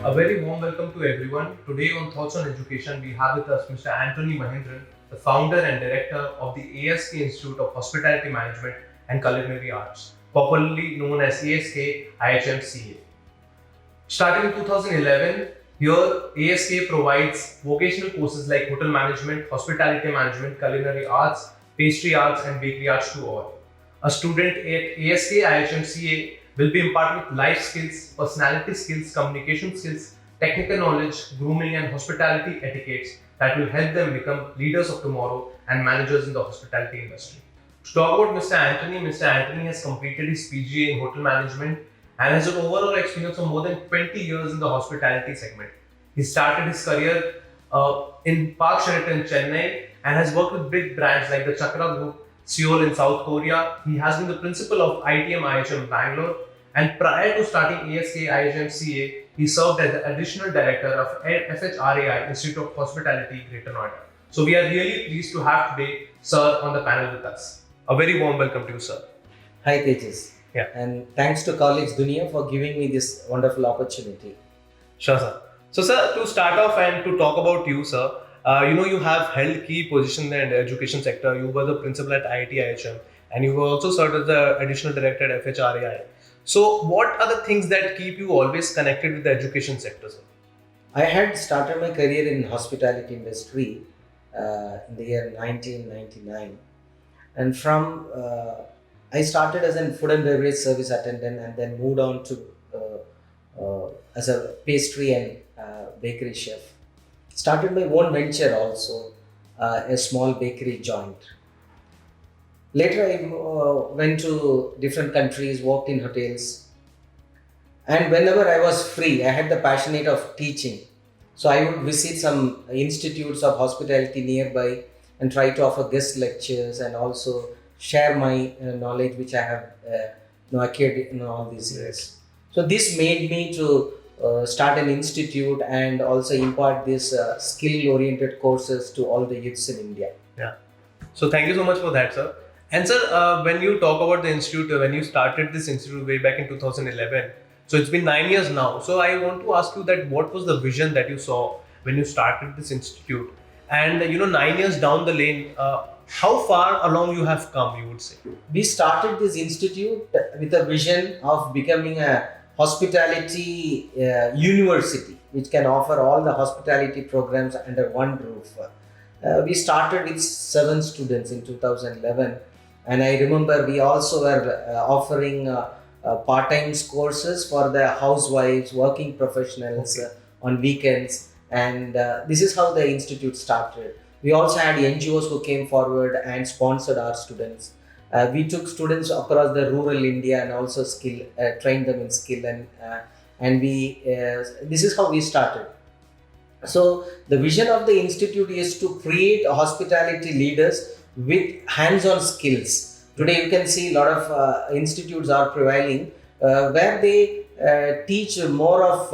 A very warm welcome to everyone. Today on Thoughts on Education, we have with us Mr. Anthony Mahendran, the founder and director of the ASK Institute of Hospitality Management and Culinary Arts, popularly known as ASK IHMCA. Starting in 2011, here ASK provides vocational courses like hotel management, hospitality management, culinary arts, pastry arts, and bakery arts to all. A student at ASK IHMCA will be imparted with life skills, personality skills, communication skills, technical knowledge, grooming, and hospitality etiquettes that will help them become leaders of tomorrow and managers in the hospitality industry. To talk about Mr. Anthony has completed his PGA in hotel management and has an overall experience of more than 20 years in the hospitality segment. He started his career in Park Sheraton, Chennai, and has worked with big brands like the Chakra Group, Seoul in South Korea. He has been the principal of ITM IHM Bangalore, and prior to starting ASK IHM CA, he served as the additional director of FHRAI Institute of Hospitality, Greater Noida. So we are really pleased to have today Sir on the panel with us. A very warm welcome to you, sir. Hi Tejas. Yeah. And thanks to College Dunia for giving me this wonderful opportunity. Sure, sir. So, sir, to start off and to talk about you, sir, you have held key positions in the education sector. You were the principal at IIT and you were also served as the additional director at FHRAI. So, what are the things that keep you always connected with the education sector, sir? I had started my career in hospitality industry in the year 1999, and from I started as a food and beverage service attendant, and then moved on to as a pastry and bakery chef. Started my own venture also, a small bakery joint. Later, I went to different countries, worked in hotels, and whenever I was free, I had the passionate of teaching. So I would visit some institutes of hospitality nearby and try to offer guest lectures and also share my knowledge which I have acquired in all these years. So this made me to start an institute and also impart these skill-oriented courses to all the youths in India. Yeah. So, thank you so much for that, sir. And, sir, when you talk about the institute, when you started this institute way back in 2011, so it's been 9 years now. So, I want to ask you that what was the vision that you saw when you started this institute? And, 9 years down the lane, how far along you have come, you would say? We started this institute with a vision of becoming a hospitality university which can offer all the hospitality programs under one roof. We started with 7 students in 2011, and I remember we also were offering part-time courses for the housewives, working professionals on weekends, and this is how the institute started. We also had NGOs who came forward and sponsored our students. We took students across the rural India and also trained them in skill, and we this is how we started. So the vision of the institute is to create hospitality leaders with hands-on skills. Today you can see a lot of institutes are prevailing where they teach more of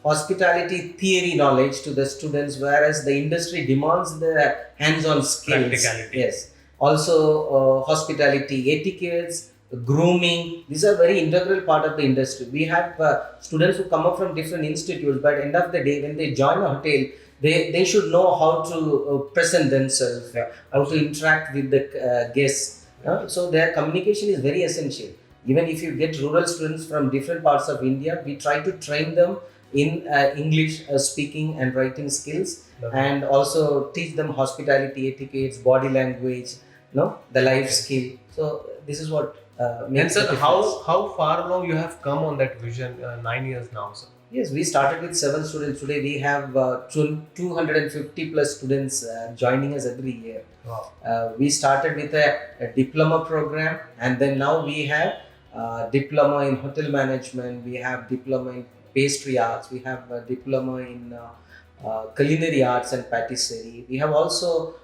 hospitality theory knowledge to the students, whereas the industry demands the hands-on skills. Practicality. Yes. Also, hospitality etiquettes, grooming. These are very integral part of the industry. We have students who come up from different institutes, but end of the day, when they join a hotel, they should know how to present themselves, how to interact with the guests. So their communication is very essential. Even if you get rural students from different parts of India, we try to train them in English speaking and writing skills, and also teach them hospitality etiquettes, body language, the life skill. So this is what And, makes sir, a how, difference. how far along you have come on that vision 9 years now, sir? Yes, we started with 7 students. Today we have 250 plus students joining us every year. Wow. We started with a diploma program, and then now we have diploma in hotel management, we have diploma in pastry arts, we have a diploma in culinary arts and patisserie. We have also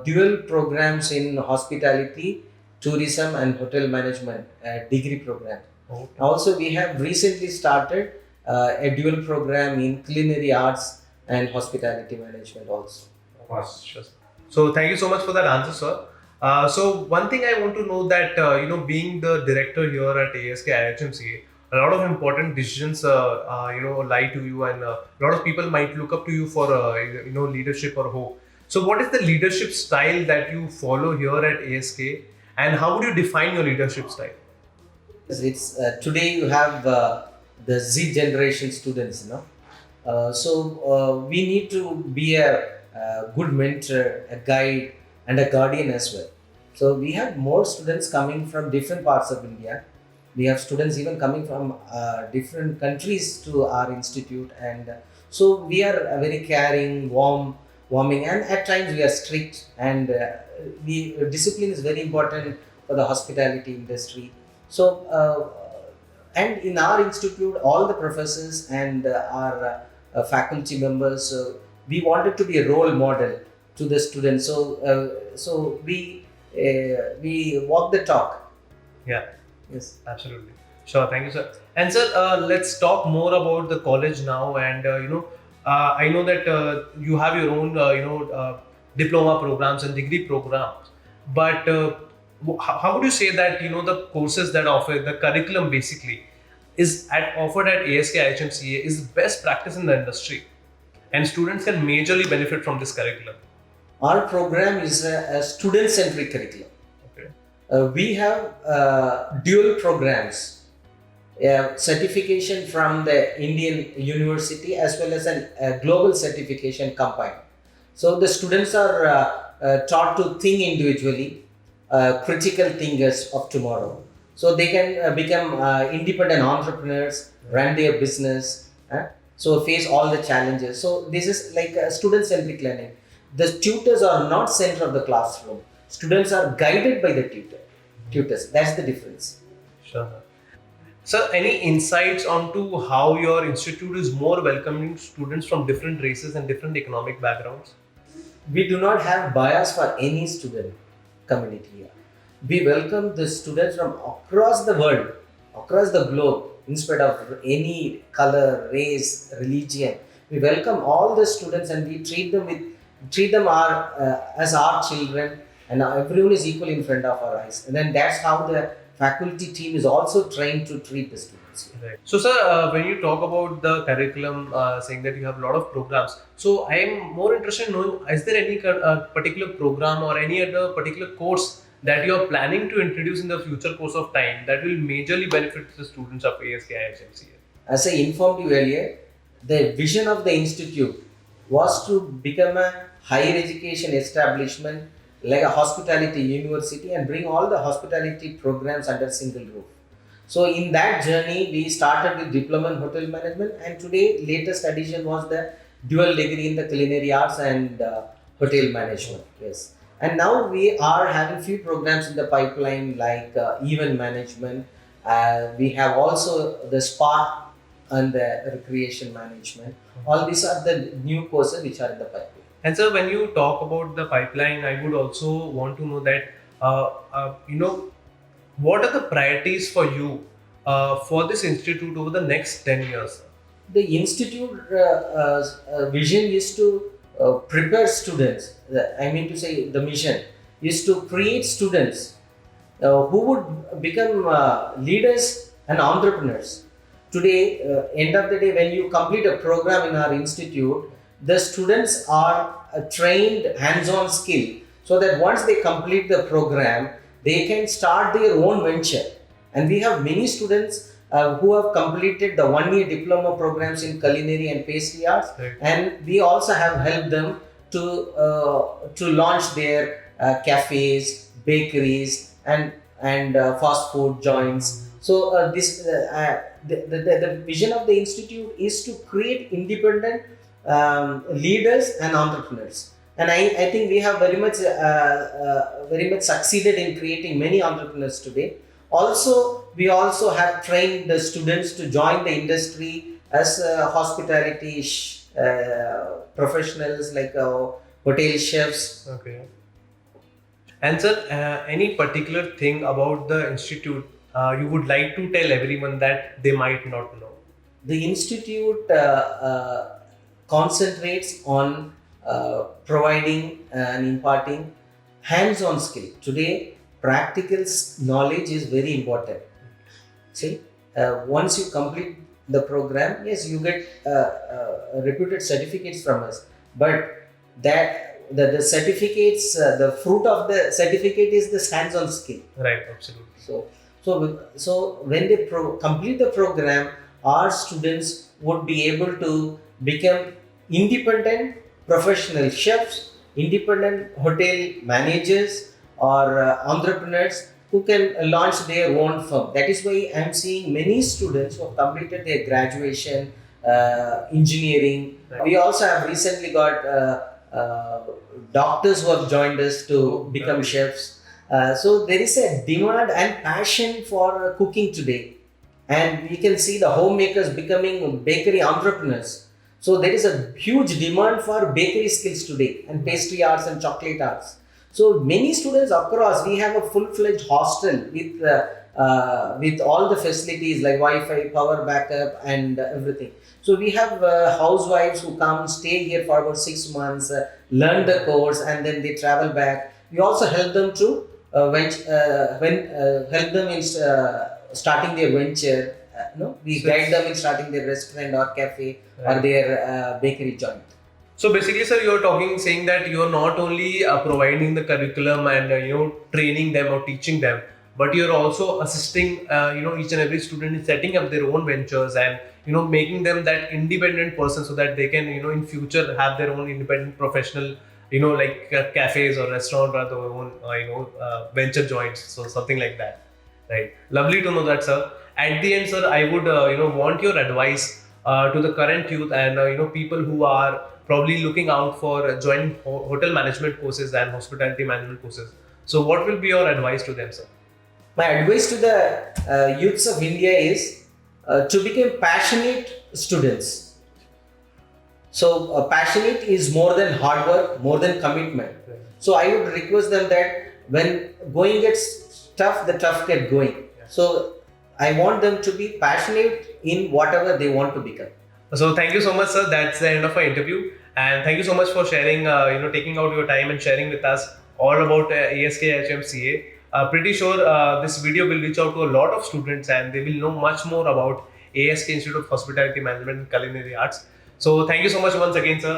dual programs in hospitality, tourism, and hotel management degree program. Okay. Also, we have recently started a dual program in culinary arts and hospitality management also. Sure. So thank you so much for that answer, sir. So one thing I want to know that being the director here at ASK IHMCA, a lot of important decisions, lie to you, and a lot of people might look up to you for, leadership or hope. So, what is the leadership style that you follow here at ASK, and how would you define your leadership style? It's today you have the Z generation students, we need to be a good mentor, a guide, and a guardian as well. So we have more students coming from different parts of India. We have students even coming from different countries to our institute, and so we are very caring, warming, and at times we are strict. And we discipline is very important for the hospitality industry. So. And in our institute, all the professors and our faculty members, we wanted to be a role model to the students. So we walk the talk. Yeah. Yes. Absolutely. Sure. Thank you, sir. And sir, let's talk more about the college now. And I know that you have your own, diploma programs and degree programs. But how would you say that the courses that offer the curriculum basically is offered at ASK IHMCA is best practice in the industry, and students can majorly benefit from this curriculum. Our program is a student-centric curriculum. Okay. We have dual programs, certification from the Indian university as well as a global certification combined. So the students are taught to think individually, critical thinkers of tomorrow. So they can become independent entrepreneurs, run their business, so face all the challenges. So this is like a student-centric learning. The tutors are not center of the classroom. Students are guided by the tutors. That's the difference. Sure. Sir, any insights onto how your institute is more welcoming students from different races and different economic backgrounds? We do not have bias for any student community here. We welcome the students from across the world, across the globe, instead of any color, race, religion. We welcome all the students and we treat them as our children, and everyone is equal in front of our eyes. And then that's how the faculty team is also trained to treat the students. Right. So, sir, when you talk about the curriculum, saying that you have a lot of programs, so I am more interested in knowing, is there any particular program or any other particular course that you are planning to introduce in the future course of time that will majorly benefit the students of ASK IHMCA? As I informed you earlier, the vision of the institute was to become a higher education establishment like a hospitality university and bring all the hospitality programs under single roof. So in that journey, we started with diploma in hotel management, and today latest addition was the dual degree in the culinary arts and hotel management. Yes, and now we are having few programs in the pipeline like event management. We have also the spa and the recreation management. All these are the new courses which are in the pipeline. And sir, when you talk about the pipeline, I would also want to know that, what are the priorities for you for this institute over the next 10 years? The institute vision is to prepare students. I mean to say, the mission is to create students who would become leaders and entrepreneurs. Today, end of the day, when you complete a program in our institute, the students are trained hands-on skill, so that once they complete the program, they can start their own venture. And we have many students who have completed the one-year diploma programs in culinary and pastry arts, Right. and we also have helped them to launch their cafes, bakeries, and fast food joints. So the vision of the institute is to create independent leaders and entrepreneurs. And I think we have very much succeeded in creating many entrepreneurs today. Also, we also have trained the students to join the industry as hospitality professionals like hotel chefs. Okay. And sir, any particular thing about the institute you would like to tell everyone that they might not know? The institute concentrates on providing and imparting hands-on skill. Today, practical knowledge is very important. See, once you complete the program, yes, you get reputed certificates from us. But the certificates, the fruit of the certificate is the hands-on skill. Right, absolutely. So when they complete the program, our students would be able to become independent professional chefs, independent hotel managers, or entrepreneurs who can launch their own firm. That is why I am seeing many students who have completed their graduation, engineering. Right. We also have recently got doctors who have joined us to become nice. chefs. So there is a demand and passion for cooking today, and we can see the homemakers becoming bakery entrepreneurs. So there is a huge demand for bakery skills today, and pastry arts and chocolate arts. So many students across, we have a full-fledged hostel with all the facilities like Wi-Fi, power backup, and everything. So we have housewives who come stay here for about 6 months, learn the course, and then they travel back. We also help them to help them in starting their venture. We guide them in starting their restaurant or cafe or their bakery joint. So basically, sir, you're saying that you're not only providing the curriculum and training them or teaching them, but you're also assisting each and every student in setting up their own ventures and making them that independent person so that they can in future have their own independent professional like cafes or restaurant or their own venture joints, so something like that, right? Lovely to know that, sir. At the end, sir, I would want your advice to the current youth and people who are probably looking out for joining hotel management courses and hospitality management courses. So what will be your advice to them, sir? My advice to the youths of India is to become passionate students. So passionate is more than hard work, more than commitment. Right. So I would request them that when going gets tough, the tough get going. Yeah. So I want them to be passionate in whatever they want to become. So thank you so much, sir. That's the end of our interview, and thank you so much for sharing, taking out your time and sharing with us all about ASK HMCA. Pretty sure this video will reach out to a lot of students, and they will know much more about ASK Institute of Hospitality Management and Culinary Arts. So thank you so much once again, sir.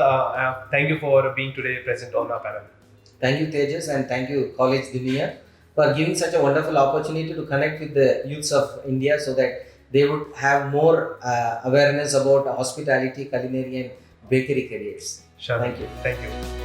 Thank you for being today present on our panel. Thank you, Tejas, and thank you, College Dunia, for giving such a wonderful opportunity to connect with the youths of India so that they would have more awareness about hospitality, culinary, and bakery careers. Sure. Thank you. Thank you.